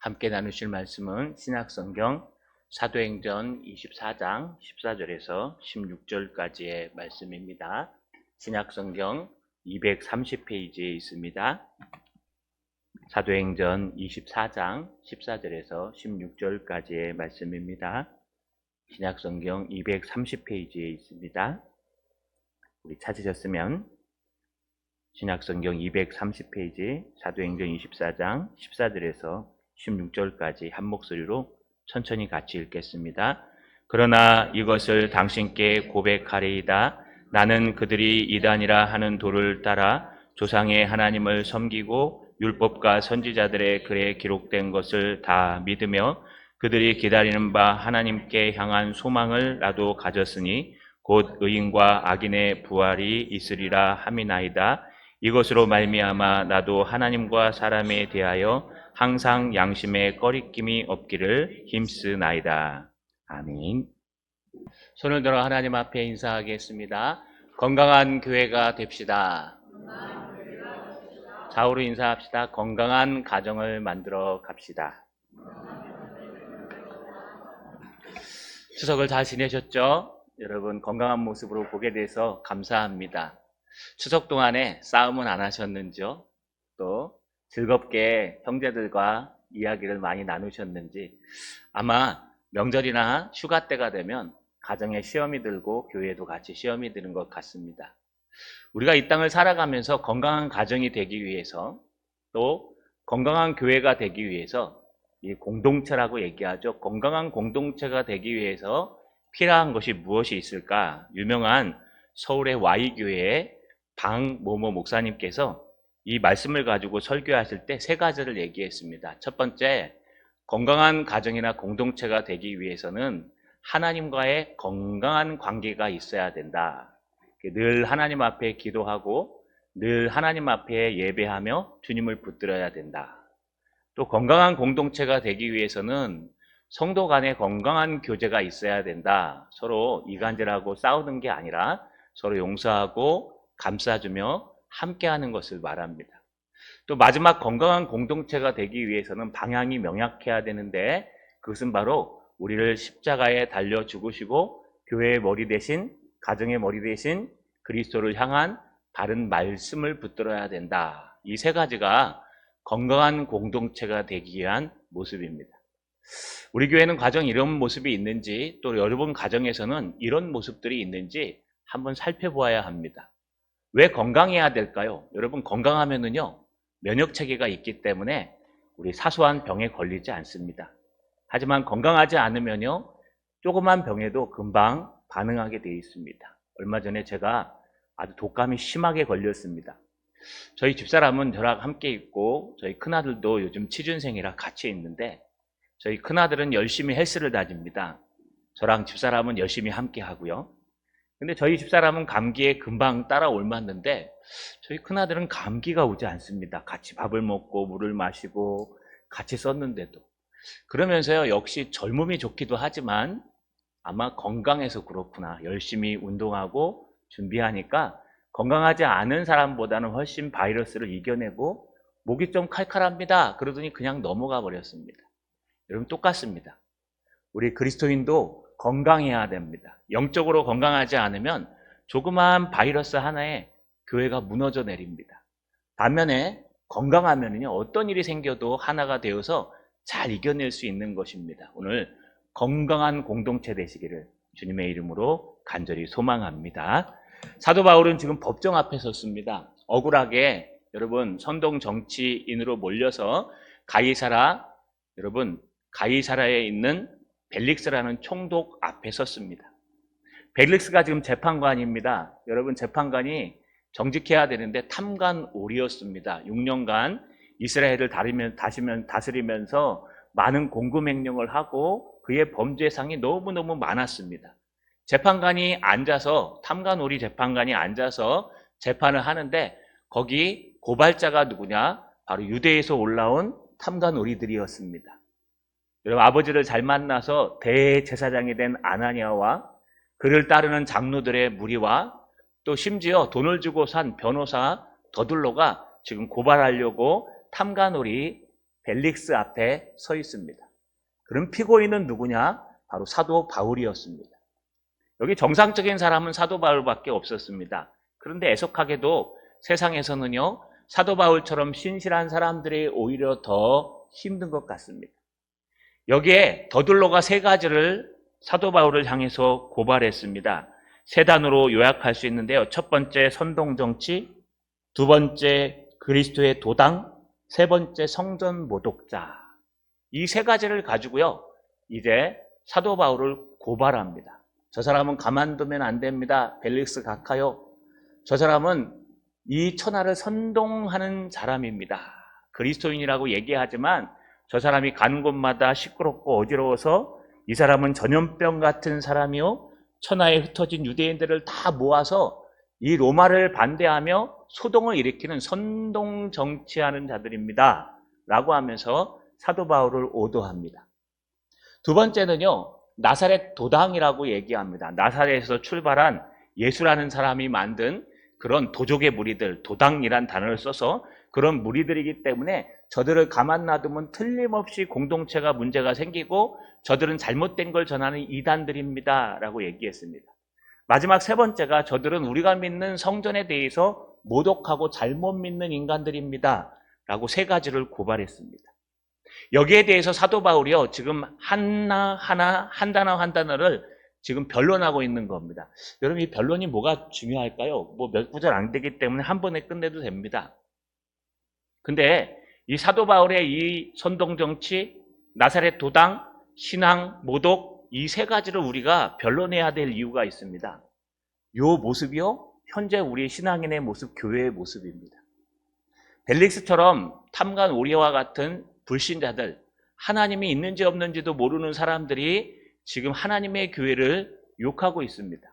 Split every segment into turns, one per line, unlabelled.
함께 나누실 말씀은 신약성경 사도행전 24장 14절에서 16절까지의 말씀입니다. 신약성경 230페이지에 있습니다. 사도행전 24장 14절에서 16절까지의 말씀입니다. 신약성경 230페이지에 있습니다. 우리 찾으셨으면 신약성경 230페이지 사도행전 24장 14절에서 16절까지 한 목소리로 천천히 같이 읽겠습니다. 그러나 이것을 당신께 고백하리이다. 나는 그들이 이단이라 하는 도를 따라 조상의 하나님을 섬기고 율법과 선지자들의 글에 기록된 것을 다 믿으며 그들이 기다리는 바 하나님께 향한 소망을 나도 가졌으니 곧 의인과 악인의 부활이 있으리라 함이나이다. 이것으로 말미암아 나도 하나님과 사람에 대하여 항상 양심에 꺼리낌이 없기를 힘쓰나이다. 아멘. 손을 들어 하나님 앞에 인사하겠습니다. 건강한 교회가 됩시다. 좌우로 인사합시다. 건강한 가정을 만들어 갑시다. 추석을 잘 지내셨죠? 여러분 건강한 모습으로 보게 돼서 감사합니다. 추석 동안에 싸움은 안 하셨는지요? 또 즐겁게 형제들과 이야기를 많이 나누셨는지. 아마 명절이나 휴가 때가 되면 가정에 시험이 들고 교회도 같이 시험이 드는 것 같습니다. 우리가 이 땅을 살아가면서 건강한 가정이 되기 위해서 또 건강한 교회가 되기 위해서 이 공동체라고 얘기하죠. 건강한 공동체가 되기 위해서 필요한 것이 무엇이 있을까? 유명한 서울의 Y교회의 방모모 목사님께서 이 말씀을 가지고 설교하실 때 세 가지를 얘기했습니다. 첫 번째, 건강한 가정이나 공동체가 되기 위해서는 하나님과의 건강한 관계가 있어야 된다. 늘 하나님 앞에 기도하고 늘 하나님 앞에 예배하며 주님을 붙들어야 된다. 또 건강한 공동체가 되기 위해서는 성도 간의 건강한 교제가 있어야 된다. 서로 이간질하고 싸우는 게 아니라 서로 용서하고 감싸주며 함께하는 것을 말합니다. 또 마지막 건강한 공동체가 되기 위해서는 방향이 명확해야 되는데 그것은 바로 우리를 십자가에 달려 죽으시고 교회의 머리 대신 가정의 머리 대신 그리스도를 향한 바른 말씀을 붙들어야 된다. 이 세 가지가 건강한 공동체가 되기 위한 모습입니다. 우리 교회는 가정 이런 모습이 있는지 또 여러분 가정에서는 이런 모습들이 있는지 한번 살펴보아야 합니다. 왜 건강해야 될까요? 여러분 건강하면은요 면역 체계가 있기 때문에 우리 사소한 병에 걸리지 않습니다. 하지만 건강하지 않으면요 조그만 병에도 금방 반응하게 되어 있습니다. 얼마 전에 제가 아주 독감이 심하게 걸렸습니다. 저희 집사람은 저랑 함께 있고 저희 큰아들도 요즘 취준생이라 같이 있는데 저희 큰아들은 열심히 헬스를 다닙니다. 저랑 집사람은 열심히 함께 하고요. 근데 저희 집사람은 감기에 금방 따라 옮았는데 저희 큰아들은 감기가 오지 않습니다. 같이 밥을 먹고 물을 마시고 같이 썼는데도. 그러면서요 역시 젊음이 좋기도 하지만 아마 건강해서 그렇구나. 열심히 운동하고 준비하니까 건강하지 않은 사람보다는 훨씬 바이러스를 이겨내고 목이 좀 칼칼합니다. 그러더니 그냥 넘어가 버렸습니다. 여러분 똑같습니다. 우리 그리스도인도 건강해야 됩니다. 영적으로 건강하지 않으면 조그마한 바이러스 하나에 교회가 무너져 내립니다. 반면에 건강하면요 어떤 일이 생겨도 하나가 되어서 잘 이겨낼 수 있는 것입니다. 오늘 건강한 공동체 되시기를 주님의 이름으로 간절히 소망합니다. 사도 바울은 지금 법정 앞에 섰습니다. 억울하게 여러분 선동 정치인으로 몰려서 가이사라에 있는 벨릭스라는 총독 앞에 섰습니다. 벨릭스가 지금 재판관입니다. 여러분 재판관이 정직해야 되는데 탐관오리였습니다. 6년간 이스라엘을 다스리면서 많은 공급명령을 하고 그의 범죄상이 너무너무 많았습니다. 재판관이 앉아서 탐관오리 재판관이 앉아서 재판을 하는데 거기 고발자가 누구냐? 바로 유대에서 올라온 탐관오리들이었습니다. 여러분 아버지를 잘 만나서 대제사장이 된 아나니아와 그를 따르는 장로들의 무리와 또 심지어 돈을 주고 산 변호사 더둘로가 지금 고발하려고 탐관오리 벨릭스 앞에 서 있습니다. 그럼 피고인은 누구냐? 바로 사도 바울이었습니다. 여기 정상적인 사람은 사도 바울밖에 없었습니다. 그런데 애석하게도 세상에서는요, 사도 바울처럼 신실한 사람들이 오히려 더 힘든 것 같습니다. 여기에 더둘로가 세 가지를 사도 바울을 향해서 고발했습니다. 세 단어로 요약할 수 있는데요. 첫 번째 선동정치, 두 번째 그리스도의 도당, 세 번째 성전 모독자. 이 세 가지를 가지고요, 이제 사도 바울을 고발합니다. 저 사람은 가만두면 안 됩니다. 벨릭스 각하요. 저 사람은 이 천하를 선동하는 사람입니다. 그리스도인이라고 얘기하지만 저 사람이 가는 곳마다 시끄럽고 어지러워서 이 사람은 전염병 같은 사람이요, 천하에 흩어진 유대인들을 다 모아서 이 로마를 반대하며 소동을 일으키는 선동 정치하는 자들입니다. 라고 하면서 사도 바울을 오도합니다. 두 번째는요, 나사렛 도당이라고 얘기합니다. 나사렛에서 출발한 예수라는 사람이 만든 그런 도족의 무리들, 도당이란 단어를 써서 그런 무리들이기 때문에 저들을 가만 놔두면 틀림없이 공동체가 문제가 생기고 저들은 잘못된 걸 전하는 이단들입니다. 라고 얘기했습니다. 마지막 세 번째가 저들은 우리가 믿는 성전에 대해서 모독하고 잘못 믿는 인간들입니다. 라고 세 가지를 고발했습니다. 여기에 대해서 사도 바울이요, 지금 한 단어 한 단어를 지금 변론하고 있는 겁니다. 여러분, 이 변론이 뭐가 중요할까요? 뭐 몇 구절 안 되기 때문에 한 번에 끝내도 됩니다. 근데 이 사도 바울의 이 선동정치, 나사렛 도당, 신앙, 모독, 이 세 가지를 우리가 변론해야 될 이유가 있습니다. 이 모습이요, 현재 우리 신앙인의 모습, 교회의 모습입니다. 벨릭스처럼 탐관 오리와 같은 불신자들, 하나님이 있는지 없는지도 모르는 사람들이 지금 하나님의 교회를 욕하고 있습니다.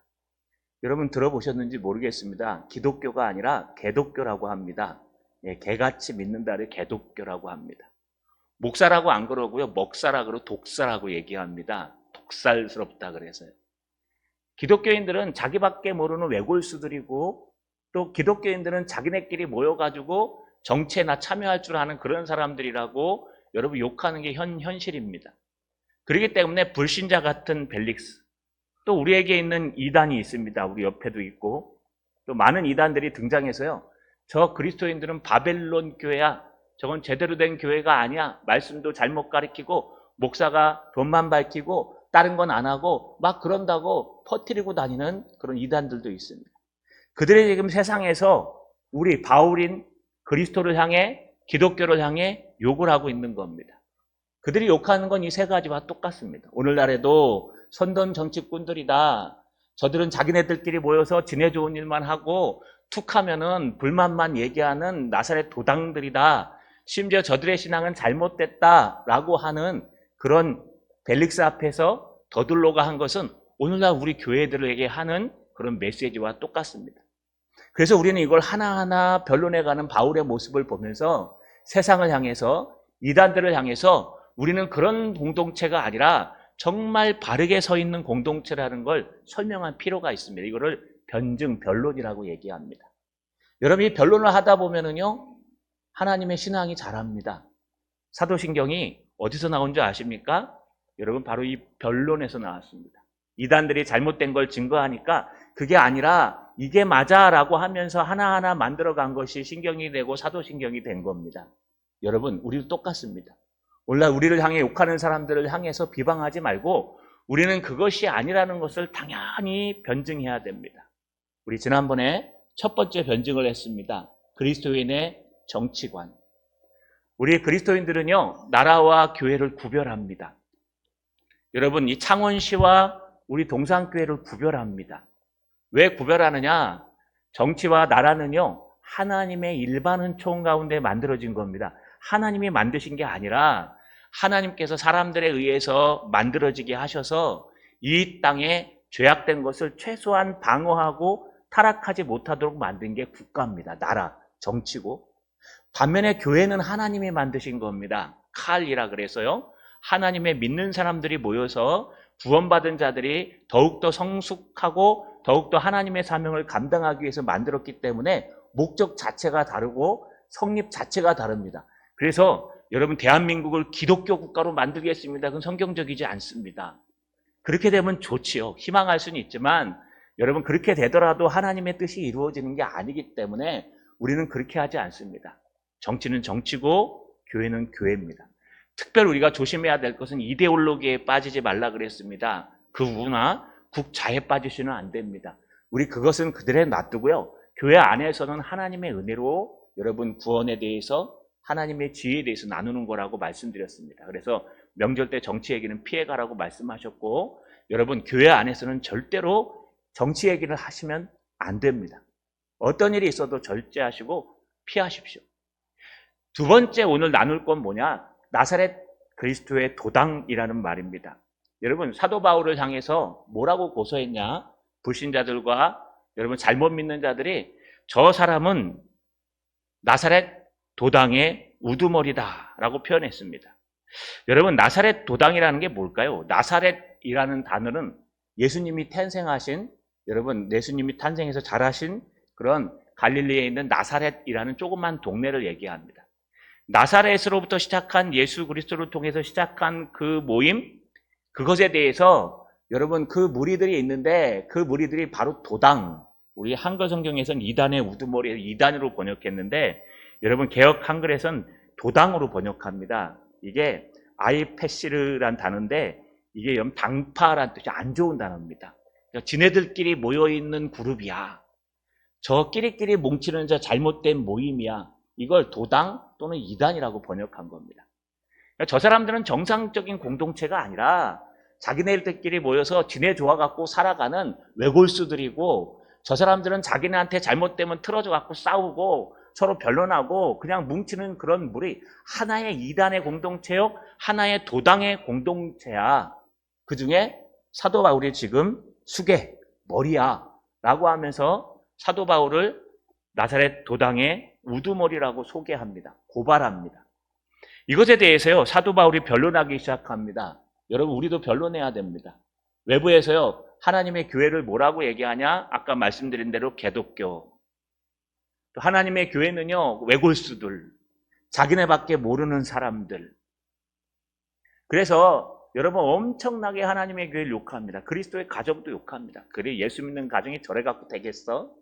여러분 들어보셨는지 모르겠습니다. 기독교가 아니라 개독교라고 합니다. 예, 개같이 믿는다를 개독교라고 합니다. 목사라고 안 그러고요, 먹사라 그러고 독사라고 얘기합니다. 독살스럽다 그래서요. 기독교인들은 자기밖에 모르는 외골수들이고, 또 기독교인들은 자기네끼리 모여가지고 정치에나 참여할 줄 아는 그런 사람들이라고 여러분 욕하는 게 현실입니다. 그렇기 때문에 불신자 같은 벨릭스, 또 우리에게 있는 이단이 있습니다. 우리 옆에도 있고, 또 많은 이단들이 등장해서요, 저 그리스도인들은 바벨론 교회야, 저건 제대로 된 교회가 아니야, 말씀도 잘못 가르치고 목사가 돈만 밝히고 다른 건 안 하고 막 그런다고 퍼뜨리고 다니는 그런 이단들도 있습니다. 그들이 지금 세상에서 우리 바울인 그리스도를 향해, 기독교를 향해 욕을 하고 있는 겁니다. 그들이 욕하는 건 이 세 가지와 똑같습니다. 오늘날에도 선동 정치꾼들이다, 저들은 자기네들끼리 모여서 지내 좋은 일만 하고 툭 하면은 불만만 얘기하는 나사렛 도당들이다, 심지어 저들의 신앙은 잘못됐다라고 하는 그런 벨릭스 앞에서 더둘로가 한 것은 오늘날 우리 교회들에게 하는 그런 메시지와 똑같습니다. 그래서 우리는 이걸 하나하나 변론해가는 바울의 모습을 보면서 세상을 향해서, 이단들을 향해서 우리는 그런 공동체가 아니라 정말 바르게 서 있는 공동체라는 걸 설명할 필요가 있습니다. 이거를 변론이라고 얘기합니다. 여러분이 변론을 하다 보면은요, 하나님의 신앙이 자랍니다. 사도신경이 어디서 나온 줄 아십니까? 여러분, 바로 이 변론에서 나왔습니다. 이단들이 잘못된 걸 증거하니까 그게 아니라 이게 맞아라고 하면서 하나하나 만들어간 것이 신경이 되고 사도신경이 된 겁니다. 여러분, 우리도 똑같습니다. 오늘날 우리를 향해 욕하는 사람들을 향해서 비방하지 말고 우리는 그것이 아니라는 것을 당연히 변증해야 됩니다. 우리 지난번에 첫 번째 변증을 했습니다. 그리스도인의 정치관. 우리 그리스도인들은요, 나라와 교회를 구별합니다. 여러분, 이 창원시와 우리 동산교회를 구별합니다. 왜 구별하느냐? 정치와 나라는요, 하나님의 일반 은총 가운데 만들어진 겁니다. 하나님이 만드신 게 아니라 하나님께서 사람들에 의해서 만들어지게 하셔서 이 땅에 죄악된 것을 최소한 방어하고 타락하지 못하도록 만든 게 국가입니다. 나라, 정치고. 반면에 교회는 하나님이 만드신 겁니다. 칼이라 그래서요, 하나님의 믿는 사람들이 모여서 구원받은 자들이 더욱더 성숙하고 더욱더 하나님의 사명을 감당하기 위해서 만들었기 때문에 목적 자체가 다르고 성립 자체가 다릅니다. 그래서 여러분 대한민국을 기독교 국가로 만들겠습니다. 그건 성경적이지 않습니다. 그렇게 되면 좋지요. 희망할 수는 있지만 여러분 그렇게 되더라도 하나님의 뜻이 이루어지는 게 아니기 때문에 우리는 그렇게 하지 않습니다. 정치는 정치고 교회는 교회입니다. 특별히 우리가 조심해야 될 것은 이데올로기에 빠지지 말라 그랬습니다. 그 우나 국자에 빠지시면 안 됩니다. 우리 그것은 그대로 놔두고요. 교회 안에서는 하나님의 은혜로 여러분 구원에 대해서 하나님의 지혜에 대해서 나누는 거라고 말씀드렸습니다. 그래서 명절 때 정치 얘기는 피해가라고 말씀하셨고 여러분 교회 안에서는 절대로 정치 얘기를 하시면 안 됩니다. 어떤 일이 있어도 절제하시고 피하십시오. 두 번째 오늘 나눌 건 뭐냐? 나사렛 그리스도의 도당이라는 말입니다. 여러분 사도 바울을 향해서 뭐라고 고소했냐? 불신자들과 여러분 잘못 믿는 자들이 저 사람은 나사렛 도당의 우두머리다라고 표현했습니다. 여러분 나사렛 도당이라는 게 뭘까요? 나사렛이라는 단어는 예수님이 탄생하신 여러분 예수님이 탄생해서 자라신 그런 갈릴리에 있는 나사렛이라는 조그만 동네를 얘기합니다. 나사렛으로부터 시작한 예수 그리스도를 통해서 시작한 그 모임, 그것에 대해서 여러분 그 무리들이 있는데 그 무리들이 바로 도당, 우리 한글 성경에서는 이단의 우두머리, 이단으로 번역했는데 여러분 개역 한글에서는 도당으로 번역합니다. 이게 아이페시르란 단어인데 이게 당파란 뜻이 안 좋은 단어입니다. 그러니까 지네들끼리 모여있는 그룹이야. 저 끼리끼리 뭉치는 저 잘못된 모임이야. 이걸 도당 또는 이단이라고 번역한 겁니다. 그러니까 저 사람들은 정상적인 공동체가 아니라 자기네들끼리 모여서 지네 좋아갖고 살아가는 외골수들이고 저 사람들은 자기네한테 잘못되면 틀어져갖고 싸우고 서로 변론하고 그냥 뭉치는 그런 무리, 하나의 이단의 공동체요, 하나의 도당의 공동체야. 그 중에 사도 바울이 지금 수계, 머리야 라고 하면서 사도 바울을 나사렛 도당의 우두머리라고 소개합니다. 고발합니다. 이것에 대해서요 사도 바울이 변론하기 시작합니다. 여러분 우리도 변론해야 됩니다. 외부에서요 하나님의 교회를 뭐라고 얘기하냐? 아까 말씀드린 대로 개독교. 또 하나님의 교회는요 외골수들, 자기네밖에 모르는 사람들. 그래서 여러분 엄청나게 하나님의 교회를 욕합니다. 그리스도의 가정도 욕합니다. 그래 예수 믿는 가정이 저래 갖고 되겠어?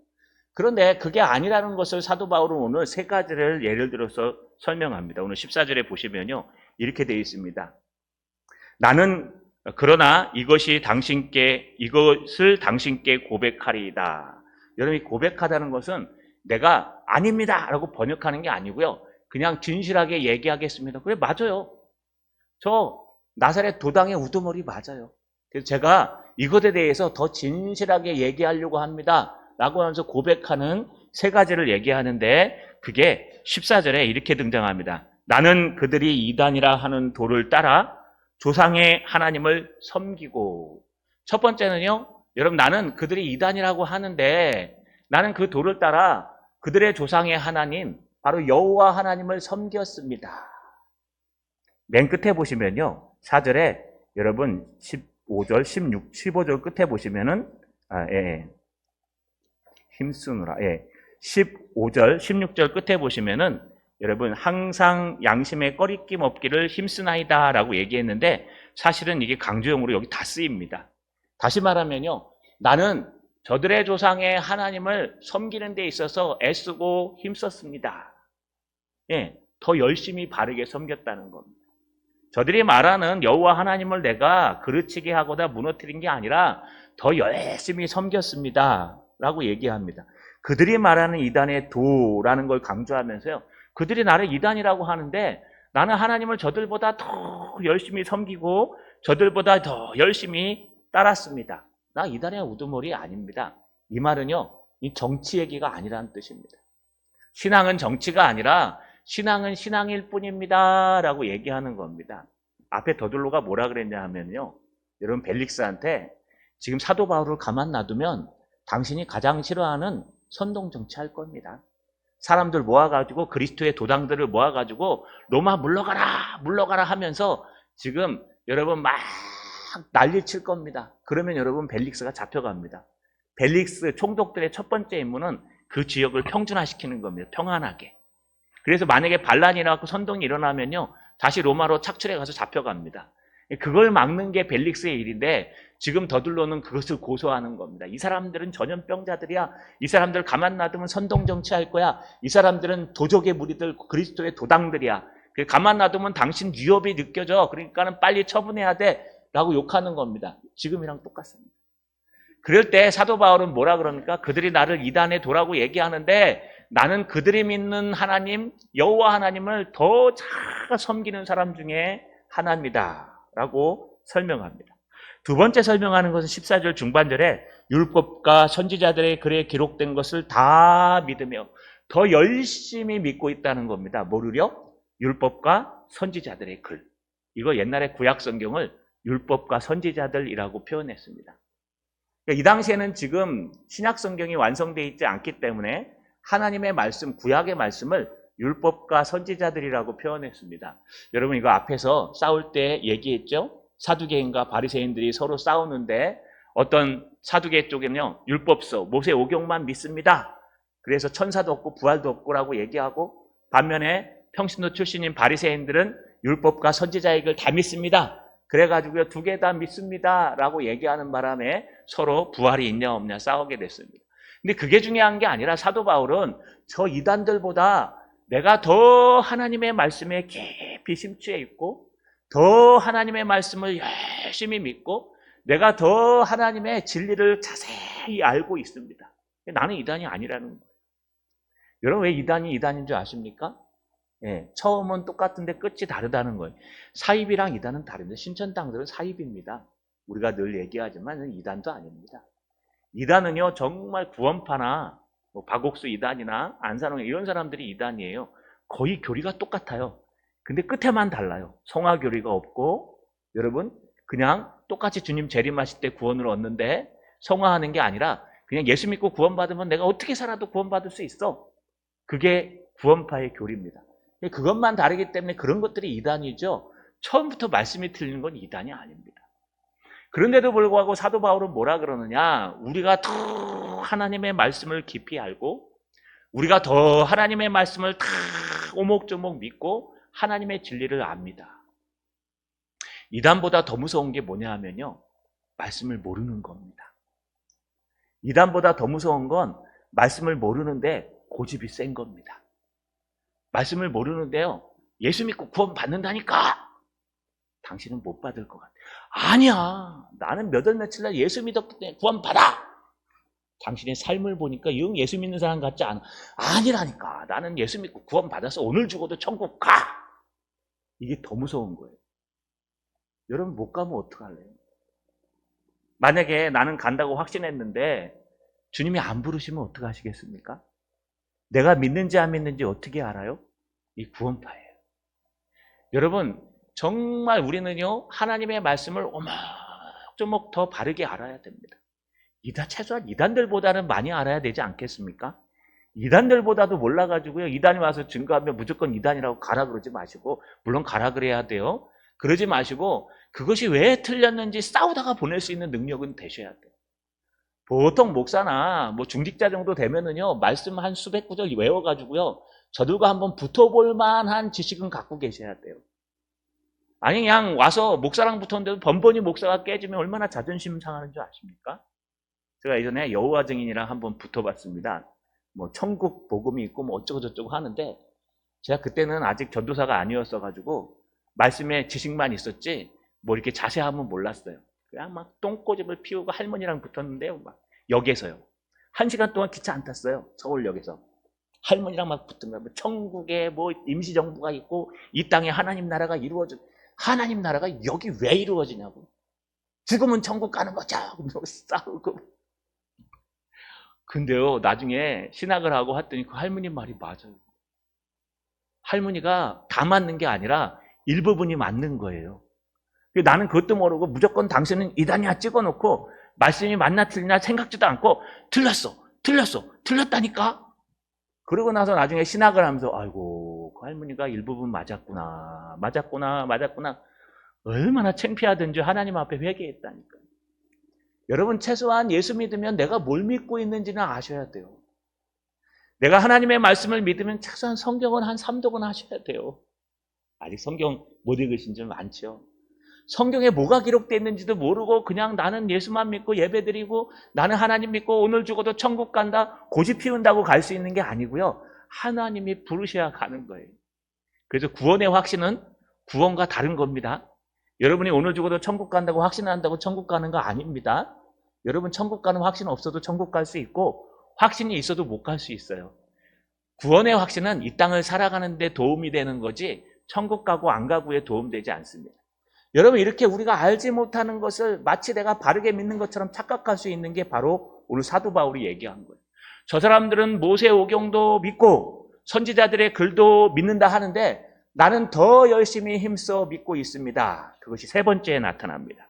그런데 그게 아니라는 것을 사도 바울은 오늘 세 가지를 예를 들어서 설명합니다. 오늘 14절에 보시면요 이렇게 되어 있습니다. 나는 그러나 이것을 당신께 고백하리이다. 여러분이 고백하다는 것은 내가 아닙니다 라고 번역하는 게 아니고요. 그냥 진실하게 얘기하겠습니다. 그래 맞아요. 저 나사렛 도당의 우두머리 맞아요. 그래서 제가 이것에 대해서 더 진실하게 얘기하려고 합니다. 라고 하면서 고백하는 세 가지를 얘기하는데 그게 14절에 이렇게 등장합니다. 나는 그들이 이단이라 하는 도를 따라 조상의 하나님을 섬기고. 첫 번째는요. 여러분 나는 그들이 이단이라고 하는데 나는 그 도를 따라 그들의 조상의 하나님 바로 여호와 하나님을 섬겼습니다. 맨 끝에 보시면요. 4절에 여러분 15절, 15절 끝에 보시면은 힘쓰느라 15절, 16절 끝에 보시면은 여러분 항상 양심에 꺼리낌 없기를 힘쓰나이다 라고 얘기했는데 사실은 이게 강조형으로 여기 다 쓰입니다. 다시 말하면요. 나는 저들의 조상의 하나님을 섬기는 데 있어서 애쓰고 힘썼습니다. 더 열심히 바르게 섬겼다는 겁니다. 저들이 말하는 여호와 하나님을 내가 그르치게 하거나 무너뜨린 게 아니라 더 열심히 섬겼습니다 라고 얘기합니다. 그들이 말하는 이단의 도라는 걸 강조하면서요. 그들이 나를 이단이라고 하는데 나는 하나님을 저들보다 더 열심히 섬기고 저들보다 더 열심히 따랐습니다. 나 이단의 우두머리 아닙니다. 이 말은요. 이 정치 얘기가 아니라는 뜻입니다. 신앙은 정치가 아니라 신앙은 신앙일 뿐입니다 라고 얘기하는 겁니다. 앞에 더둘로가 뭐라 그랬냐 하면요. 여러분 벨릭스한테 지금 사도 바울을 가만 놔두면 당신이 가장 싫어하는 선동 정치할 겁니다. 사람들 모아가지고 그리스도의 도당들을 모아가지고 로마 물러가라 하면서 지금 여러분 막 난리칠 겁니다. 그러면 여러분 벨릭스가 잡혀갑니다. 벨릭스 총독들의 첫 번째 임무는 그 지역을 평준화시키는 겁니다. 평안하게. 그래서 만약에 반란이 일어나고 선동이 일어나면요, 다시 로마로 착출해 가서 잡혀갑니다. 그걸 막는 게 벨릭스의 일인데 지금 더들로는 그것을 고소하는 겁니다. 이 사람들은 전염병자들이야. 이 사람들 가만 놔두면 선동 정치할 거야. 이 사람들은 도적의 무리들, 그리스도의 도당들이야. 가만 놔두면 당신 위협이 느껴져. 그러니까는 빨리 처분해야 돼. 라고 욕하는 겁니다. 지금이랑 똑같습니다. 그럴 때 사도 바울은 뭐라 그럽니까? 그들이 나를 이단에 도라고 얘기하는데 나는 그들이 믿는 하나님, 여호와 하나님을 더 잘 섬기는 사람 중에 하나입니다. 라고 설명합니다. 두 번째 설명하는 것은 14절 중반절에 율법과 선지자들의 글에 기록된 것을 다 믿으며 더 열심히 믿고 있다는 겁니다. 뭐를요? 율법과 선지자들의 글. 이거 옛날에 구약 성경을 율법과 선지자들이라고 표현했습니다. 이 당시에는 지금 신약 성경이 완성되어 있지 않기 때문에 하나님의 말씀, 구약의 말씀을 율법과 선지자들이라고 표현했습니다. 여러분 이거 앞에서 싸울 때 얘기했죠? 사두개인과 바리새인들이 서로 싸우는데 어떤 사두개 쪽에는요, 율법서, 모세 오경만 믿습니다. 그래서 천사도 없고 부활도 없고라고 얘기하고, 반면에 평신도 출신인 바리새인들은 율법과 선지자의 글 다 믿습니다. 그래가지고요, 두 개 다 믿습니다 라고 얘기하는 바람에 서로 부활이 있냐 없냐 싸우게 됐습니다. 근데 그게 중요한 게 아니라 사도 바울은 저 이단들보다 내가 더 하나님의 말씀에 깊이 심취해 있고 더 하나님의 말씀을 열심히 믿고 내가 더 하나님의 진리를 자세히 알고 있습니다. 나는 이단이 아니라는 거예요. 여러분 왜 이단이 이단인 줄 아십니까? 예, 처음은 똑같은데 끝이 다르다는 거예요. 사입이랑 이단은 다른데 신천당들은 사입입니다. 우리가 늘 얘기하지만 이단도 아닙니다. 이단은요 정말 구원파나 뭐 박옥수 이단이나 안산홍 이런 사람들이 이단이에요. 거의 교리가 똑같아요. 근데 끝에만 달라요. 성화 교리가 없고 여러분 그냥 똑같이 주님 재림하실 때 구원을 얻는데 성화하는 게 아니라 그냥 예수 믿고 구원받으면 내가 어떻게 살아도 구원받을 수 있어. 그게 구원파의 교리입니다. 그것만 다르기 때문에 그런 것들이 이단이죠. 처음부터 말씀이 틀리는 건 이단이 아닙니다. 그런데도 불구하고 사도 바울은 뭐라 그러느냐? 우리가 더 하나님의 말씀을 깊이 알고 우리가 더 하나님의 말씀을 다 오목조목 믿고 하나님의 진리를 압니다. 이단보다 더 무서운 게 뭐냐 하면요, 말씀을 모르는 겁니다. 이단보다 더 무서운 건 말씀을 모르는데 고집이 센 겁니다. 말씀을 모르는데요, 예수 믿고 구원 받는다니까 당신은 못 받을 것 같아. 아니야, 나는 몇 월 며칠 날 예수 믿었기 때문에 구원 받아. 당신의 삶을 보니까 영 예수 믿는 사람 같지 않아. 아니라니까, 나는 예수 믿고 구원 받아서 오늘 죽어도 천국 가. 이게 더 무서운 거예요. 여러분 못 가면 어떡할래요? 만약에 나는 간다고 확신했는데 주님이 안 부르시면 어떡하시겠습니까? 내가 믿는지 안 믿는지 어떻게 알아요? 이 구원파예요. 여러분 정말 우리는요 하나님의 말씀을 오목조목 더 바르게 알아야 됩니다. 최소한 이단들보다는 많이 알아야 되지 않겠습니까? 이단들보다도 몰라가지고요 이단이 와서 증거하면 무조건 이단이라고 가라 그러지 마시고, 물론 가라 그래야 돼요. 그러지 마시고 그것이 왜 틀렸는지 싸우다가 보낼 수 있는 능력은 되셔야 돼요. 보통 목사나 뭐 중직자 정도 되면은요 말씀 한 수백 구절 외워가지고요 저들과 한번 붙어볼 만한 지식은 갖고 계셔야 돼요. 아니 그냥 와서 목사랑 붙었는데도 번번이 목사가 깨지면 얼마나 자존심 상하는 줄 아십니까? 제가 예전에 여호와 증인이랑 한번 붙어봤습니다. 뭐 천국 복음이 있고 뭐 어쩌고 저쩌고 하는데 제가 그때는 아직 전도사가 아니었어가지고 말씀에 지식만 있었지 뭐 이렇게 자세함은 몰랐어요. 그냥 막 똥꼬집을 피우고 할머니랑 붙었는데요, 막 역에서요. 1시간 동안 기차 안 탔어요. 서울역에서. 할머니랑 막 붙은 거야. 뭐 천국에 뭐 임시정부가 있고 이 땅에 하나님 나라가 이루어져. 하나님 나라가 여기 왜 이루어지냐고. 죽으면 천국 가는 거죠. 싸우고. 근데요, 나중에 신학을 하고 했더니 그 할머니 말이 맞아요. 할머니가 다 맞는 게 아니라 일부분이 맞는 거예요. 나는 그것도 모르고 무조건 당신은 이단이야 찍어놓고 말씀이 맞나 틀리나 생각지도 않고 틀렸다니까. 그러고 나서 나중에 신학을 하면서 아이고 그 할머니가 일부분 맞았구나 얼마나 창피하든지 하나님 앞에 회개했다니까. 여러분 최소한 예수 믿으면 내가 뭘 믿고 있는지는 아셔야 돼요. 내가 하나님의 말씀을 믿으면 최소한 성경은 한 3독은 하셔야 돼요. 아직 성경 못 읽으신 줄 많죠. 성경에 뭐가 기록되어 있는지도 모르고 그냥 나는 예수만 믿고 예배드리고 나는 하나님 믿고 오늘 죽어도 천국 간다, 고집 피운다고 갈 수 있는 게 아니고요. 하나님이 부르셔야 가는 거예요. 그래서 구원의 확신은 구원과 다른 겁니다. 여러분이 오늘 죽어도 천국 간다고 확신한다고 천국 가는 거 아닙니다. 여러분 천국 가는 확신 없어도 천국 갈 수 있고 확신이 있어도 못 갈 수 있어요. 구원의 확신은 이 땅을 살아가는 데 도움이 되는 거지 천국 가고 안 가고에 도움되지 않습니다. 여러분 이렇게 우리가 알지 못하는 것을 마치 내가 바르게 믿는 것처럼 착각할 수 있는 게 바로 오늘 사도 바울이 얘기한 거예요. 저 사람들은 모세 오경도 믿고 선지자들의 글도 믿는다 하는데 나는 더 열심히 힘써 믿고 있습니다. 그것이 세 번째에 나타납니다.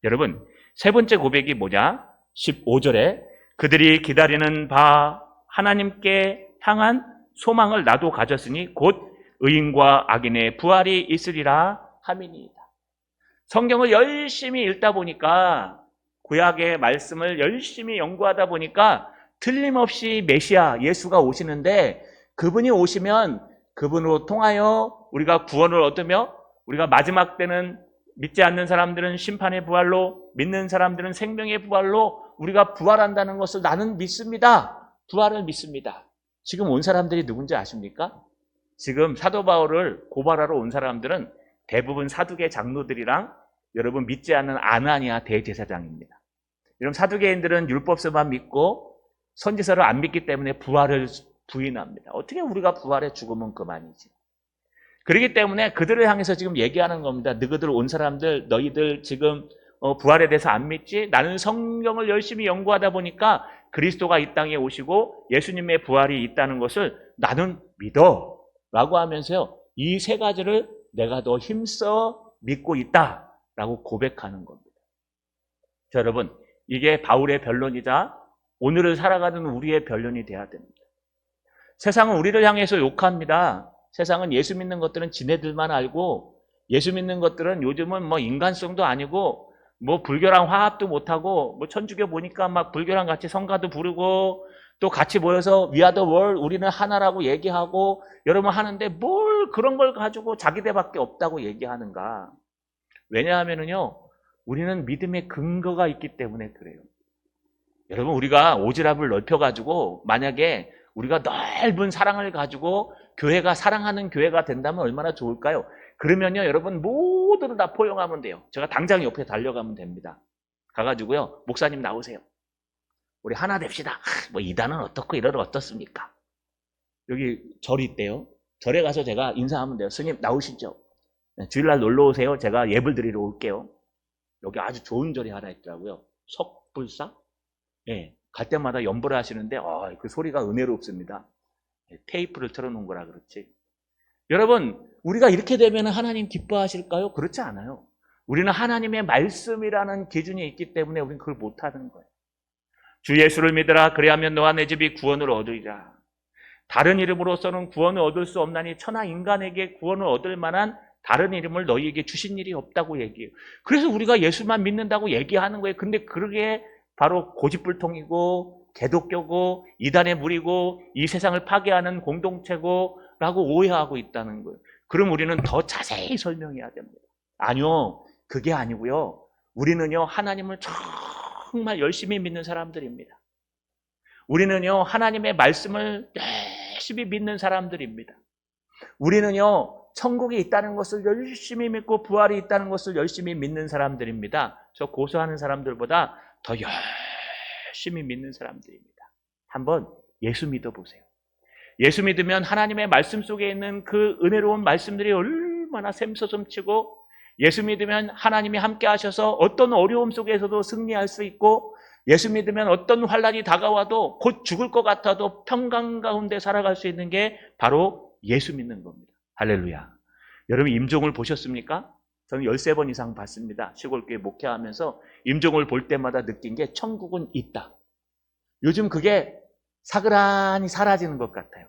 여러분 세 번째 고백이 뭐냐? 15절에 그들이 기다리는 바 하나님께 향한 소망을 나도 가졌으니 곧 의인과 악인의 부활이 있으리라 함이니이다. 성경을 열심히 읽다 보니까 구약의 말씀을 열심히 연구하다 보니까 틀림없이 메시아 예수가 오시는데 그분이 오시면 그분으로 통하여 우리가 구원을 얻으며 우리가 마지막 때는 믿지 않는 사람들은 심판의 부활로 믿는 사람들은 생명의 부활로 우리가 부활한다는 것을 나는 믿습니다. 부활을 믿습니다. 지금 온 사람들이 누군지 아십니까? 지금 사도 바울을 고발하러 온 사람들은 대부분 사두개 장로들이랑 여러분 믿지 않는 아나니아 대제사장입니다. 여러분 사두개인들은 율법서만 믿고 선지서를 안 믿기 때문에 부활을 부인합니다. 어떻게 우리가 부활해 죽으면 그만이지. 그렇기 때문에 그들을 향해서 지금 얘기하는 겁니다. 너희들 온 사람들 너희들 지금 부활에 대해서 안 믿지? 나는 성경을 열심히 연구하다 보니까 그리스도가 이 땅에 오시고 예수님의 부활이 있다는 것을 나는 믿어 라고 하면서요 이 세 가지를 내가 더 힘써 믿고 있다 라고 고백하는 겁니다. 자, 여러분 이게 바울의 변론이자 오늘을 살아가는 우리의 변론이 돼야 됩니다. 세상은 우리를 향해서 욕합니다. 세상은 예수 믿는 것들은 지네들만 알고 예수 믿는 것들은 요즘은 뭐 인간성도 아니고 뭐 불교랑 화합도 못하고 뭐 천주교 보니까 막 불교랑 같이 성가도 부르고 또 같이 모여서 We are the world 우리는 하나라고 얘기하고 여러분 하는데 뭘 그런 걸 가지고 자기들밖에 없다고 얘기하는가. 왜냐하면요 우리는 믿음의 근거가 있기 때문에 그래요. 여러분 우리가 오지랖을 넓혀가지고 만약에 우리가 넓은 사랑을 가지고 교회가 사랑하는 교회가 된다면 얼마나 좋을까요? 그러면요 여러분 모두를 다 포용하면 돼요. 제가 당장 옆에 달려가면 됩니다. 가가지고요 목사님 나오세요. 우리 하나 됩시다. 뭐 이단은 어떻고 이러러 어떻습니까? 여기 절이 있대요. 절에 가서 제가 인사하면 돼요. 스님 나오시죠. 주일날 놀러 오세요. 제가 예불 드리러 올게요. 여기 아주 좋은 절이 하나 있더라고요. 석불사? 네, 갈 때마다 연보를 하시는데 그 소리가 은혜롭습니다. 테이프를 틀어놓은 거라 그렇지. 여러분 우리가 이렇게 되면 하나님 기뻐하실까요? 그렇지 않아요. 우리는 하나님의 말씀이라는 기준이 있기 때문에 우리는 그걸 못하는 거예요. 주 예수를 믿으라 그리하면 너와 내 집이 구원을 얻으리라. 다른 이름으로서는 구원을 얻을 수 없나니 천하 인간에게 구원을 얻을 만한 다른 이름을 너희에게 주신 일이 없다고 얘기해요. 그래서 우리가 예수만 믿는다고 얘기하는 거예요. 근데 그게 바로 고집불통이고 개독교고 이단의 무리고 이 세상을 파괴하는 공동체고 라고 오해하고 있다는 거예요. 그럼 우리는 더 자세히 설명해야 됩니다. 아니요 그게 아니고요 우리는요 하나님을 정말 열심히 믿는 사람들입니다. 우리는요 하나님의 말씀을 열심히 믿는 사람들입니다. 우리는요 천국이 있다는 것을 열심히 믿고 부활이 있다는 것을 열심히 믿는 사람들입니다. 저 고소하는 사람들보다 더 열심히 믿는 사람들입니다. 한번 예수 믿어보세요. 예수 믿으면 하나님의 말씀 속에 있는 그 은혜로운 말씀들이 얼마나 샘솟음치고 예수 믿으면 하나님이 함께 하셔서 어떤 어려움 속에서도 승리할 수 있고 예수 믿으면 어떤 환난이 다가와도 곧 죽을 것 같아도 평강 가운데 살아갈 수 있는 게 바로 예수 믿는 겁니다. 할렐루야. 여러분 임종을 보셨습니까? 저는 13번 이상 봤습니다. 시골교회 목회하면서 임종을 볼 때마다 느낀 게 천국은 있다. 요즘 그게 사그라니 사라지는 것 같아요.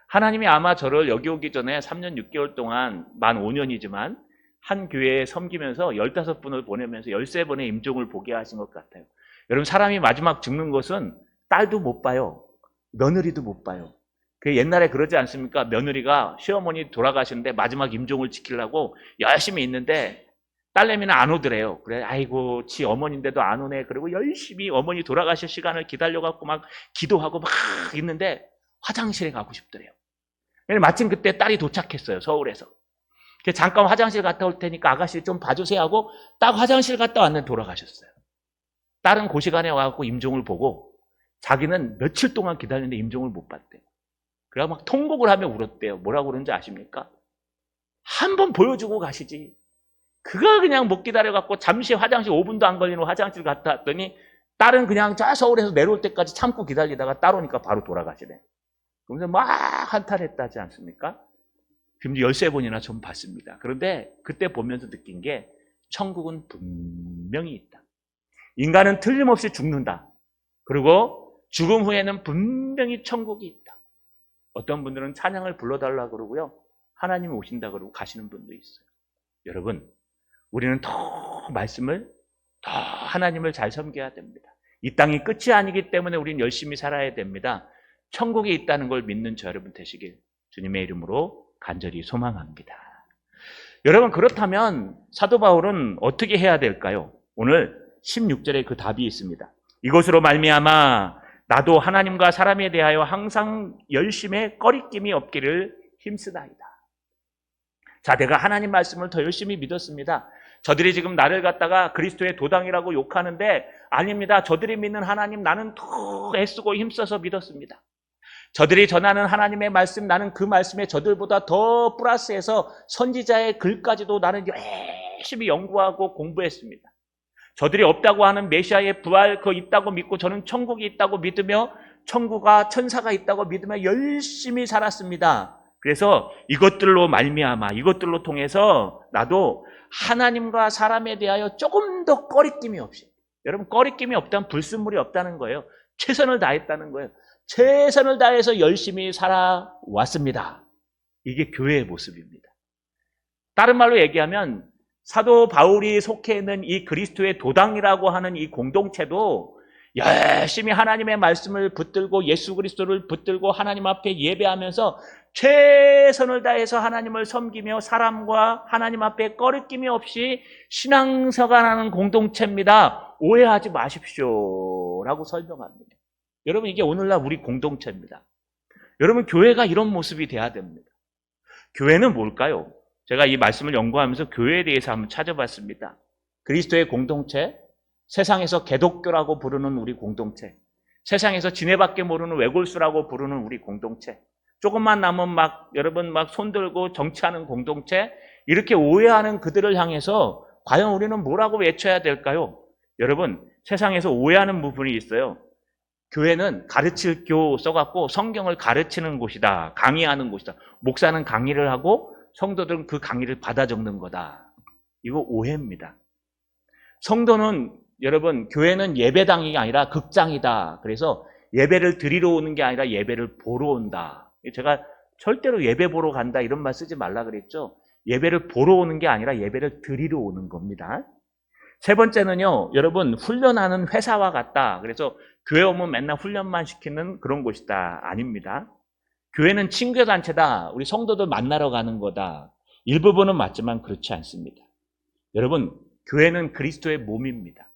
하나님이 아마 저를 여기 오기 전에 3년 6개월 동안 만 5년이지만 한 교회에 섬기면서 15분을 보내면서 13번의 임종을 보게 하신 것 같아요. 여러분 사람이 마지막 죽는 것은 딸도 못 봐요. 며느리도 못 봐요. 그 옛날에 그러지 않습니까? 며느리가 시어머니 돌아가시는데 마지막 임종을 지키려고 열심히 있는데 딸내미는 안 오더래요. 그래, 아이고, 지 어머니인데도 안 오네. 그리고 열심히 어머니 돌아가실 시간을 기다려갖고 막 기도하고 막 있는데 화장실에 가고 싶더래요. 마침 그때 딸이 도착했어요, 서울에서. 잠깐 화장실 갔다 올 테니까 아가씨 좀 봐주세요 하고 딱 화장실 갔다 왔는데 돌아가셨어요. 딸은 그 시간에 와갖고 임종을 보고 자기는 며칠 동안 기다렸는데 임종을 못 봤대요. 그래서 막 통곡을 하며 울었대요. 뭐라고 그러는지 아십니까? 한번 보여주고 가시지. 그거 그냥 못 기다려갖고 잠시 화장실 5분도 안 걸리는 화장실 갔다 왔더니 딸은 그냥 저 서울에서 내려올 때까지 참고 기다리다가 딸 오니까 바로 돌아가시네. 그러면서 막 한탄했다지 않습니까? 지금 13번이나 좀 봤습니다. 그런데 그때 보면서 느낀 게 천국은 분명히 있다. 인간은 틀림없이 죽는다. 그리고 죽음 후에는 분명히 천국이 있다. 어떤 분들은 찬양을 불러달라 그러고요. 하나님이 오신다 그러고 가시는 분도 있어요. 여러분, 우리는 더 말씀을, 더 하나님을 잘 섬겨야 됩니다. 이 땅이 끝이 아니기 때문에 우리는 열심히 살아야 됩니다. 천국이 있다는 걸 믿는 저 여러분 되시길 주님의 이름으로 간절히 소망합니다. 여러분, 그렇다면 사도 바울은 어떻게 해야 될까요? 오늘 16절에 그 답이 있습니다. 이것으로 말미암아 나도 하나님과 사람에 대하여 항상 열심에 꺼리낌이 없기를 힘쓰나이다. 자, 내가 하나님 말씀을 더 열심히 믿었습니다. 저들이 지금 나를 갖다가 그리스도의 도당이라고 욕하는데 아닙니다. 저들이 믿는 하나님 나는 더 애쓰고 힘써서 믿었습니다. 저들이 전하는 하나님의 말씀, 나는 그 말씀에 저들보다 더 플러스해서 선지자의 글까지도 나는 열심히 연구하고 공부했습니다. 저들이 없다고 하는 메시아의 부활 그거 있다고 믿고 저는 천국이 있다고 믿으며 천국과 천사가 있다고 믿으며 열심히 살았습니다. 그래서 이것들로 말미암아 이것들로 통해서 나도 하나님과 사람에 대하여 조금 더 꺼리낌이 없이, 여러분 꺼리낌이 없다면 불순물이 없다는 거예요. 최선을 다했다는 거예요. 최선을 다해서 열심히 살아왔습니다. 이게 교회의 모습입니다. 다른 말로 얘기하면 사도 바울이 속해 있는 이 그리스도의 도당이라고 하는 이 공동체도 열심히 하나님의 말씀을 붙들고 예수 그리스도를 붙들고 하나님 앞에 예배하면서 최선을 다해서 하나님을 섬기며 사람과 하나님 앞에 꺼리낌이 없이 신앙생활하는 공동체입니다. 오해하지 마십시오 라고 설명합니다. 여러분, 이게 오늘날 우리 공동체입니다. 여러분, 교회가 이런 모습이 돼야 됩니다. 교회는 뭘까요? 제가 이 말씀을 연구하면서 교회에 대해서 한번 찾아봤습니다. 그리스도의 공동체, 세상에서 개독교라고 부르는 우리 공동체, 세상에서 지네밖에 모르는 외골수라고 부르는 우리 공동체, 조금만 남은 여러분 손들고 정치하는 공동체, 이렇게 오해하는 그들을 향해서 과연 우리는 뭐라고 외쳐야 될까요? 여러분, 세상에서 오해하는 부분이 있어요. 교회는 가르칠 교 써갖고 성경을 가르치는 곳이다. 강의하는 곳이다. 목사는 강의를 하고 성도들은 그 강의를 받아 적는 거다. 이거 오해입니다. 성도는, 여러분, 교회는 예배당이 아니라 극장이다. 그래서 예배를 드리러 오는 게 아니라 예배를 보러 온다. 제가 절대로 예배 보러 간다 이런 말 쓰지 말라 그랬죠. 예배를 보러 오는 게 아니라 예배를 드리러 오는 겁니다. 세 번째는요, 여러분, 훈련하는 회사와 같다. 그래서 교회 오면 맨날 훈련만 시키는 그런 곳이다. 아닙니다. 교회는 친교단체다. 우리 성도들 만나러 가는 거다. 일부분은 맞지만 그렇지 않습니다. 여러분, 교회는 그리스도의 몸입니다.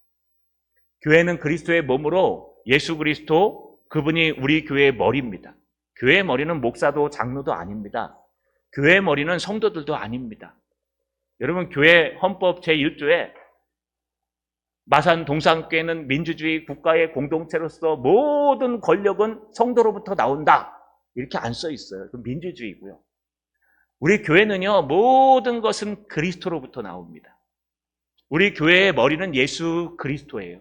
교회는 그리스도의 몸으로 예수 그리스도, 그분이 우리 교회의 머리입니다. 교회의 머리는 목사도 장로도 아닙니다. 교회의 머리는 성도들도 아닙니다. 여러분, 교회 헌법 제1조에 마산 동산교회는 민주주의 국가의 공동체로서 모든 권력은 성도로부터 나온다. 이렇게 안 써 있어요. 그 민주주의고요. 우리 교회는요, 모든 것은 그리스도로부터 나옵니다. 우리 교회의 머리는 예수 그리스도예요.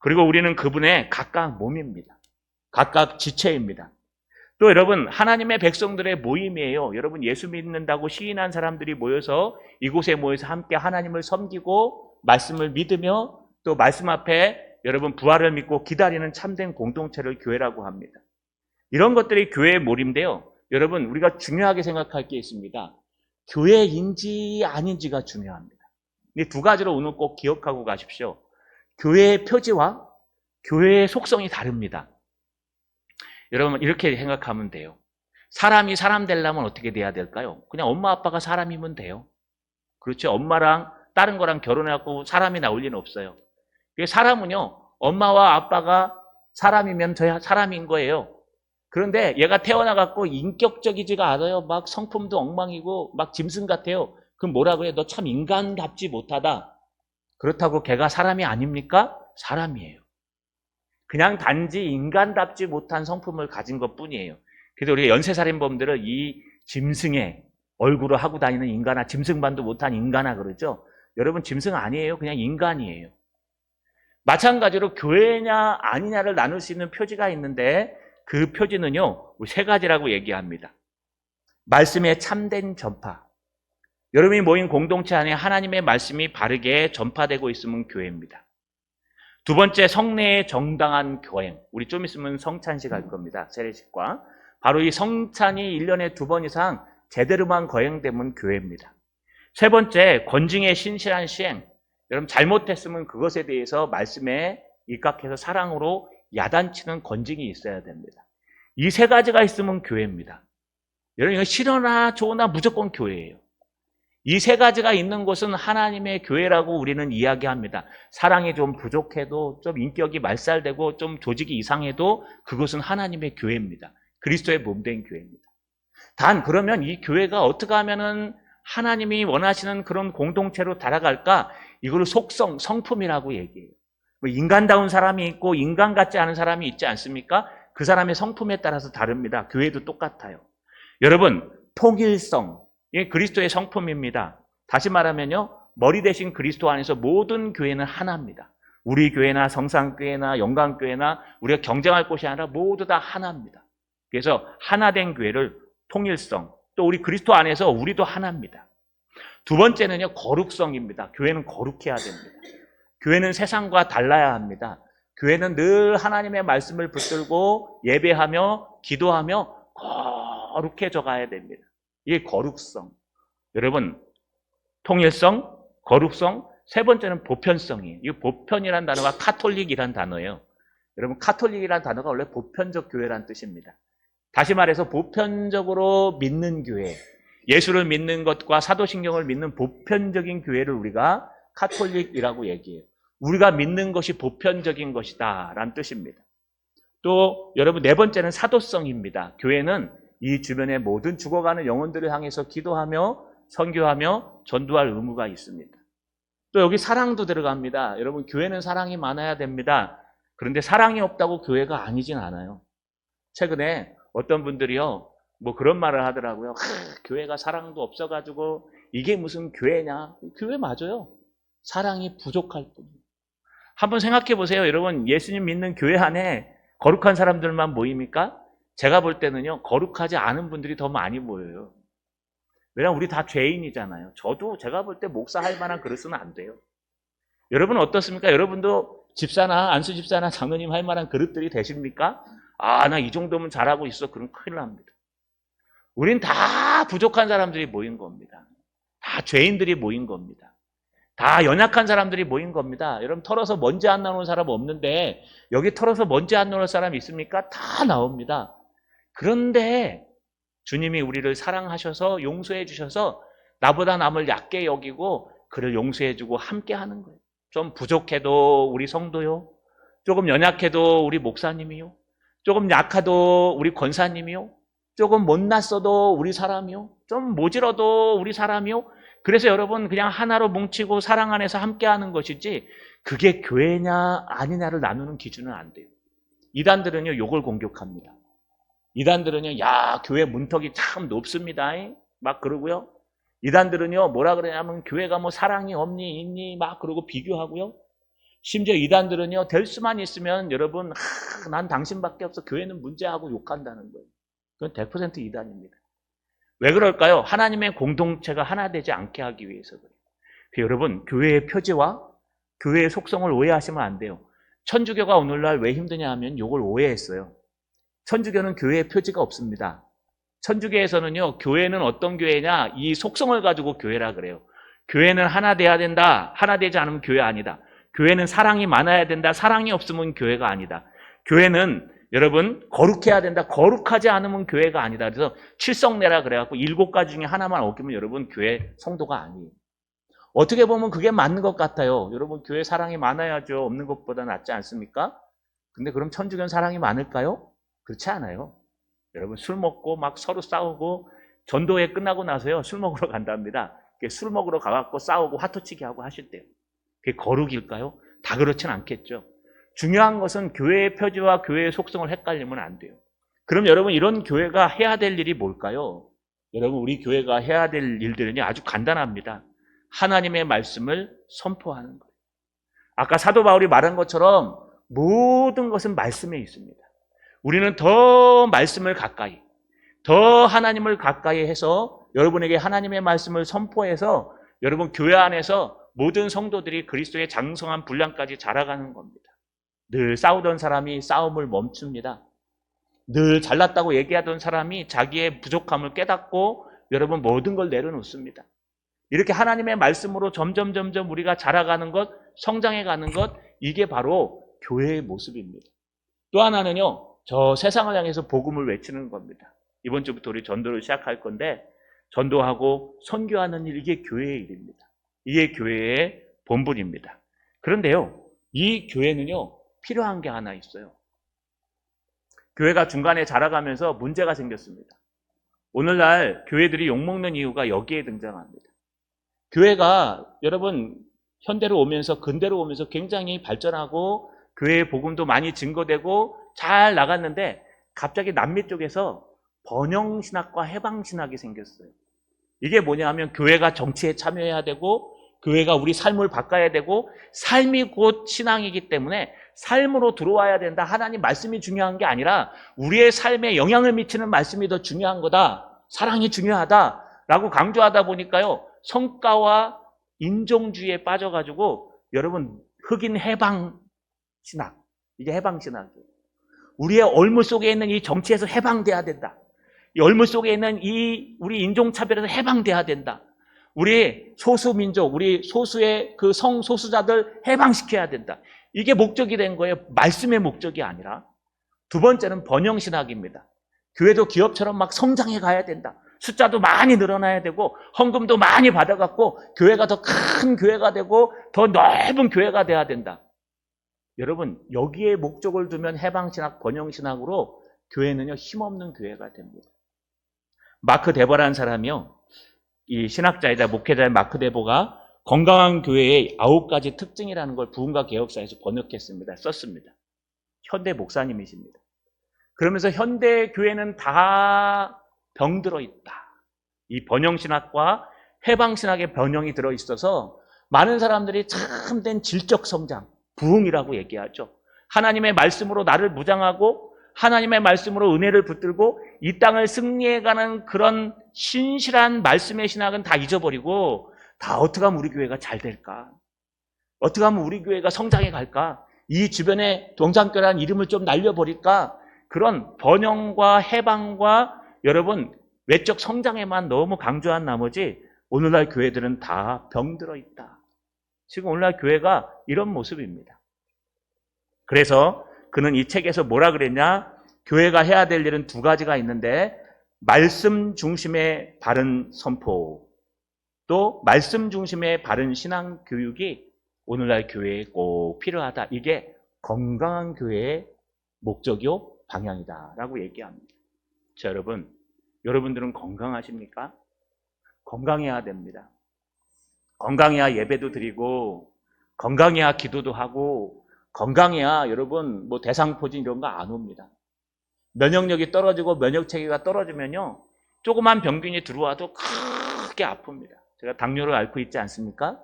그리고 우리는 그분의 각각 몸입니다. 각각 지체입니다. 또 여러분, 하나님의 백성들의 모임이에요. 여러분, 예수 믿는다고 시인한 사람들이 모여서 이곳에 모여서 함께 하나님을 섬기고 말씀을 믿으며 또 말씀 앞에 여러분 부활을 믿고 기다리는 참된 공동체를 교회라고 합니다. 이런 것들이 교회의 몰입인데요. 여러분, 우리가 중요하게 생각할 게 있습니다. 교회인지 아닌지가 중요합니다. 이 두 가지로 오늘 꼭 기억하고 가십시오. 교회의 표지와 교회의 속성이 다릅니다. 여러분 이렇게 생각하면 돼요. 사람이 사람 되려면 어떻게 돼야 될까요? 그냥 엄마 아빠가 사람이면 돼요. 그렇죠? 엄마랑 다른 거랑 결혼해갖고 사람이 나올 리는 없어요. 사람은요, 엄마와 아빠가 사람이면 저야 사람인 거예요. 그런데 얘가 태어나갖고 인격적이지가 않아요. 막 성품도 엉망이고 막 짐승 같아요. 그럼 뭐라 그래? 너 참 인간답지 못하다. 그렇다고 걔가 사람이 아닙니까? 사람이에요. 그냥 단지 인간답지 못한 성품을 가진 것 뿐이에요. 그래서 우리가 연쇄살인범들을 이 짐승의 얼굴을 하고 다니는 인간아, 짐승반도 못한 인간아 그러죠. 여러분 짐승 아니에요. 그냥 인간이에요. 마찬가지로 교회냐 아니냐를 나눌 수 있는 표지가 있는데 그 표지는요, 세 가지라고 얘기합니다. 말씀의 참된 전파. 여러분이 모인 공동체 안에 하나님의 말씀이 바르게 전파되고 있으면 교회입니다. 두 번째, 성례의 정당한 교행. 우리 좀 있으면 성찬식 할 겁니다. 세례식과. 바로 이 성찬이 1년에 2번 이상 제대로만 거행되면 교회입니다. 세 번째, 권징의 신실한 시행. 여러분 잘못했으면 그것에 대해서 말씀에 입각해서 사랑으로 야단치는 권징이 있어야 됩니다. 이 세 가지가 있으면 교회입니다. 여러분 이거 싫으나 좋으나 무조건 교회예요. 이 세 가지가 있는 곳은 하나님의 교회라고 우리는 이야기합니다. 사랑이 좀 부족해도, 좀 인격이 말살되고, 좀 조직이 이상해도 그것은 하나님의 교회입니다. 그리스도의 몸된 교회입니다. 단 그러면 이 교회가 어떻게 하면은 하나님이 원하시는 그런 공동체로 달아갈까? 이걸 속성, 성품이라고 얘기해요. 인간다운 사람이 있고 인간 같지 않은 사람이 있지 않습니까? 그 사람의 성품에 따라서 다릅니다. 교회도 똑같아요. 여러분, 통일성, 이게 그리스도의 성품입니다. 다시 말하면요, 머리 대신 그리스도 안에서 모든 교회는 하나입니다. 우리 교회나 성산교회나 영광교회나 우리가 경쟁할 곳이 아니라 모두 다 하나입니다. 그래서 하나된 교회를 통일성, 또 우리 그리스도 안에서 우리도 하나입니다. 두 번째는요, 거룩성입니다. 교회는 거룩해야 됩니다. 교회는 세상과 달라야 합니다. 교회는 늘 하나님의 말씀을 붙들고 예배하며 기도하며 거룩해져 가야 됩니다. 이게 거룩성. 여러분, 통일성, 거룩성, 세 번째는 보편성이에요. 이 보편이라는 단어가 카톨릭이라는 단어예요. 여러분, 카톨릭이라는 단어가 원래 보편적 교회라는 뜻입니다. 다시 말해서 보편적으로 믿는 교회, 예수를 믿는 것과 사도신경을 믿는 보편적인 교회를 우리가 카톨릭이라고 얘기해요. 우리가 믿는 것이 보편적인 것이다 라는 뜻입니다. 또 여러분, 네 번째는 사도성입니다. 교회는 이 주변의 모든 죽어가는 영혼들을 향해서 기도하며 선교하며 전도할 의무가 있습니다. 또 여기 사랑도 들어갑니다. 여러분, 교회는 사랑이 많아야 됩니다. 그런데 사랑이 없다고 교회가 아니진 않아요. 최근에 어떤 분들이요, 뭐 그런 말을 하더라고요. 교회가 사랑도 없어가지고 이게 무슨 교회냐. 교회 맞아요. 사랑이 부족할 뿐이에요. 한번 생각해 보세요. 여러분, 예수님 믿는 교회 안에 거룩한 사람들만 모입니까? 제가 볼 때는요, 거룩하지 않은 분들이 더 많이 모여요. 왜냐면 우리 다 죄인이잖아요. 저도 제가 볼 때 목사 할 만한 그릇은 안 돼요. 여러분 어떻습니까? 여러분도 집사나 안수 집사나 장로님 할 만한 그릇들이 되십니까? 아, 나 이 정도면 잘하고 있어. 그럼 큰일 납니다. 우린 다 부족한 사람들이 모인 겁니다. 다 죄인들이 모인 겁니다. 다 연약한 사람들이 모인 겁니다. 여러분, 털어서 먼지 안 나오는 사람 없는데 여기 털어서 먼지 안 나오는 사람 있습니까? 다 나옵니다. 그런데 주님이 우리를 사랑하셔서 용서해 주셔서 나보다 남을 얕게 여기고 그를 용서해 주고 함께 하는 거예요. 좀 부족해도 우리 성도요, 조금 연약해도 우리 목사님이요, 조금 약해도 우리 권사님이요, 조금 못났어도 우리 사람이요, 좀 모질어도 우리 사람이요. 그래서 여러분, 그냥 하나로 뭉치고 사랑 안에서 함께 하는 것이지 그게 교회냐 아니냐를 나누는 기준은 안 돼요. 이단들은요, 이걸 공격합니다. 이단들은요, 야, 교회 문턱이 참 높습니다. 막 그러고요. 이단들은요, 뭐라 그러냐면 교회가 뭐 사랑이 없니 있니 막 그러고 비교하고요. 심지어 이단들은요, 될 수만 있으면 여러분, 난 당신밖에 없어, 교회는 문제하고 욕한다는 거예요. 그건 100% 이단입니다. 왜 그럴까요? 하나님의 공동체가 하나 되지 않게 하기 위해서 그래요. 여러분, 교회의 표지와 교회의 속성을 오해하시면 안 돼요. 천주교가 오늘날 왜 힘드냐 하면 이걸 오해했어요. 천주교는 교회의 표지가 없습니다. 천주교에서는요, 교회는 어떤 교회냐, 이 속성을 가지고 교회라 그래요. 교회는 하나 돼야 된다. 하나 되지 않으면 교회 아니다. 교회는 사랑이 많아야 된다. 사랑이 없으면 교회가 아니다. 교회는 여러분 거룩해야 된다. 거룩하지 않으면 교회가 아니다. 그래서 칠성내라 그래갖고 7가지 중에 하나만 어기면 여러분 교회 성도가 아니에요. 어떻게 보면 그게 맞는 것 같아요. 여러분 교회 사랑이 많아야죠. 없는 것보다 낫지 않습니까? 근데 그럼 천주교는 사랑이 많을까요? 그렇지 않아요. 여러분 술 먹고 막 서로 싸우고 전도회 끝나고 나서요 술 먹으러 간답니다. 술 먹으러 가갖고 싸우고 화투치기 하고 하실 때요. 그게 거룩일까요? 다 그렇진 않겠죠. 중요한 것은 교회의 표지와 교회의 속성을 헷갈리면 안 돼요. 그럼 여러분 이런 교회가 해야 될 일이 뭘까요? 여러분 우리 교회가 해야 될 일들은 아주 간단합니다. 하나님의 말씀을 선포하는 거예요. 아까 사도 바울이 말한 것처럼 모든 것은 말씀에 있습니다. 우리는 더 말씀을 가까이, 더 하나님을 가까이 해서 여러분에게 하나님의 말씀을 선포해서 여러분 교회 안에서 모든 성도들이 그리스도의 장성한 분량까지 자라가는 겁니다. 늘 싸우던 사람이 싸움을 멈춥니다. 늘 잘났다고 얘기하던 사람이 자기의 부족함을 깨닫고 여러분 모든 걸 내려놓습니다. 이렇게 하나님의 말씀으로 점점 우리가 자라가는 것, 성장해가는 것, 이게 바로 교회의 모습입니다. 또 하나는요, 저 세상을 향해서 복음을 외치는 겁니다. 이번 주부터 우리 전도를 시작할 건데 전도하고 선교하는 일, 이게 교회의 일입니다. 이게 교회의 본분입니다. 그런데요, 이 교회는요, 필요한 게 하나 있어요. 교회가 중간에 자라가면서 문제가 생겼습니다. 오늘날 교회들이 욕먹는 이유가 여기에 등장합니다. 교회가 여러분 현대로 오면서 근대로 오면서 굉장히 발전하고 교회의 복음도 많이 증거되고 잘 나갔는데 갑자기 남미 쪽에서 번영신학과 해방신학이 생겼어요. 이게 뭐냐 하면 교회가 정치에 참여해야 되고 교회가 우리 삶을 바꿔야 되고 삶이 곧 신앙이기 때문에 삶으로 들어와야 된다. 하나님 말씀이 중요한 게 아니라 우리의 삶에 영향을 미치는 말씀이 더 중요한 거다. 사랑이 중요하다라고 강조하다 보니까요. 성과와 인종주의에 빠져가지고 여러분 흑인 해방 신학, 이게 해방 신학이에요. 우리의 얼물 속에 있는 이 정치에서 해방돼야 된다. 이 얼물 속에 있는 이 우리 인종차별에서 해방돼야 된다. 우리 소수민족, 우리 소수의 그 성소수자들 해방시켜야 된다. 이게 목적이 된 거예요. 말씀의 목적이 아니라. 두 번째는 번영신학입니다. 교회도 기업처럼 막 성장해 가야 된다. 숫자도 많이 늘어나야 되고 헌금도 많이 받아갖고 교회가 더 큰 교회가 되고 더 넓은 교회가 돼야 된다. 여러분 여기에 목적을 두면 해방신학, 번영신학으로 교회는요 힘없는 교회가 됩니다. 마크 데버라는 사람이요, 이 신학자이자 목회자의 마크 데버가 건강한 교회의 9가지 특징이라는 걸 부흥과 개혁사에서 번역했습니다. 썼습니다. 현대 목사님이십니다. 그러면서 현대 교회는 다 병들어 있다. 이 번영신학과 해방신학의 변형이 들어있어서 많은 사람들이 참된 질적 성장, 부흥이라고 얘기하죠. 하나님의 말씀으로 나를 무장하고 하나님의 말씀으로 은혜를 붙들고 이 땅을 승리해가는 그런 신실한 말씀의 신학은 다 잊어버리고 다 어떻게 하면 우리 교회가 잘 될까? 어떻게 하면 우리 교회가 성장해 갈까? 이 주변에 동산교회라는 이름을 좀 날려버릴까? 그런 번영과 해방과 여러분 외적 성장에만 너무 강조한 나머지 오늘날 교회들은 다 병들어 있다. 지금 오늘날 교회가 이런 모습입니다. 그래서 그는 이 책에서 뭐라 그랬냐? 교회가 해야 될 일은 2가지가 있는데 말씀 중심의 바른 선포, 또 말씀 중심의 바른 신앙 교육이 오늘날 교회에 꼭 필요하다. 이게 건강한 교회의 목적이요 방향이다라고 얘기합니다. 자, 여러분들은 건강하십니까? 건강해야 됩니다. 건강해야 예배도 드리고 건강해야 기도도 하고 건강해야 여러분 뭐 대상포진 이런 거 안 옵니다. 면역력이 떨어지고 면역체계가 떨어지면요 조그만 병균이 들어와도 크게 아픕니다. 제가 당뇨를 앓고 있지 않습니까?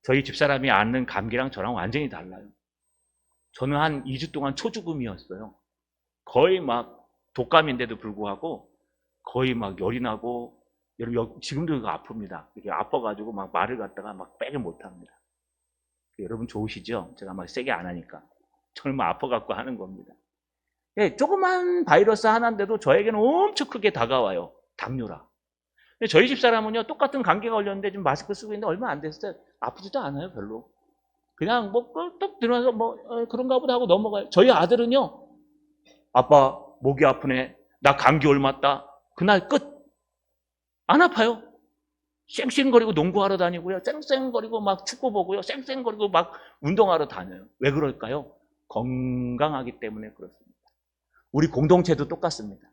저희 집사람이 앓는 감기랑 저랑 완전히 달라요. 저는 한 2주 동안 초죽음이었어요. 거의 막 독감인데도 불구하고 거의 막 열이 나고 지금도 이거 아픕니다. 이게 아파가지고 막 말을 갖다가 막 빼게 못합니다. 여러분 좋으시죠? 제가 막 세게 안 하니까. 저는 막 아파갖고 하는 겁니다. 예, 조그만 바이러스 하나인데도 저에게는 엄청 크게 다가와요. 당뇨라. 근데 저희 집사람은요, 똑같은 감기가 걸렸는데 지금 마스크 쓰고 있는데 얼마 안 됐을 때 아프지도 않아요, 별로. 그냥 뭐, 뚝 들어와서 뭐, 그런가 보다 하고 넘어가요. 저희 아들은요, 아빠 목이 아프네. 나 감기 옮았다. 그날 끝. 안 아파요. 쌩쌩거리고 농구하러 다니고요. 쌩쌩거리고 막 축구 보고요. 쌩쌩거리고 막 운동하러 다녀요. 왜 그럴까요? 건강하기 때문에 그렇습니다. 우리 공동체도 똑같습니다.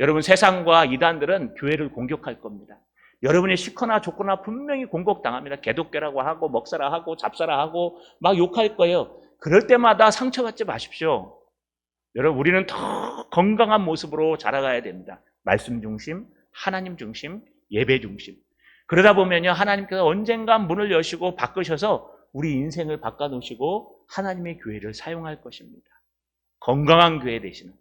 여러분, 세상과 이단들은 교회를 공격할 겁니다. 여러분이 시커나 좁거나 분명히 공격당합니다. 개독교라고 하고 먹사라 하고 잡사라 하고 막 욕할 거예요. 그럴 때마다 상처받지 마십시오. 여러분, 우리는 더 건강한 모습으로 자라가야 됩니다. 말씀 중심, 하나님 중심, 예배 중심. 그러다 보면요, 하나님께서 언젠가 문을 여시고 바꾸셔서 우리 인생을 바꿔놓으시고 하나님의 교회를 사용할 것입니다. 건강한 교회 되시는,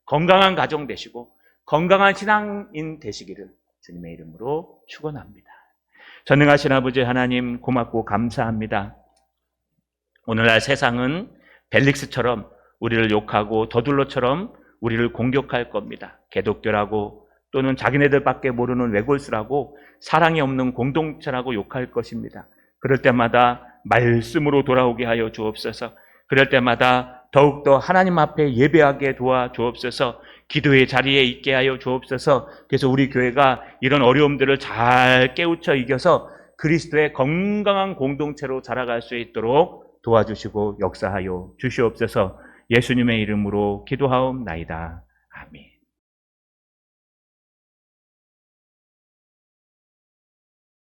건강한 가정 되시고 건강한 신앙인 되시기를 주님의 이름으로 축원합니다. 전능하신 아버지 하나님, 고맙고 감사합니다. 오늘날 세상은 벨릭스처럼 우리를 욕하고 더둘러처럼 우리를 공격할 겁니다. 개독교라고 또는 자기네들밖에 모르는 외골수라고 사랑이 없는 공동체라고 욕할 것입니다. 그럴 때마다 말씀으로 돌아오게 하여 주옵소서. 그럴 때마다 더욱더 하나님 앞에 예배하게 도와주옵소서. 기도의 자리에 있게 하여 주옵소서. 그래서 우리 교회가 이런 어려움들을 잘 깨우쳐 이겨서 그리스도의 건강한 공동체로 자라갈 수 있도록 도와주시고 역사하여 주시옵소서. 예수님의 이름으로 기도하옵나이다.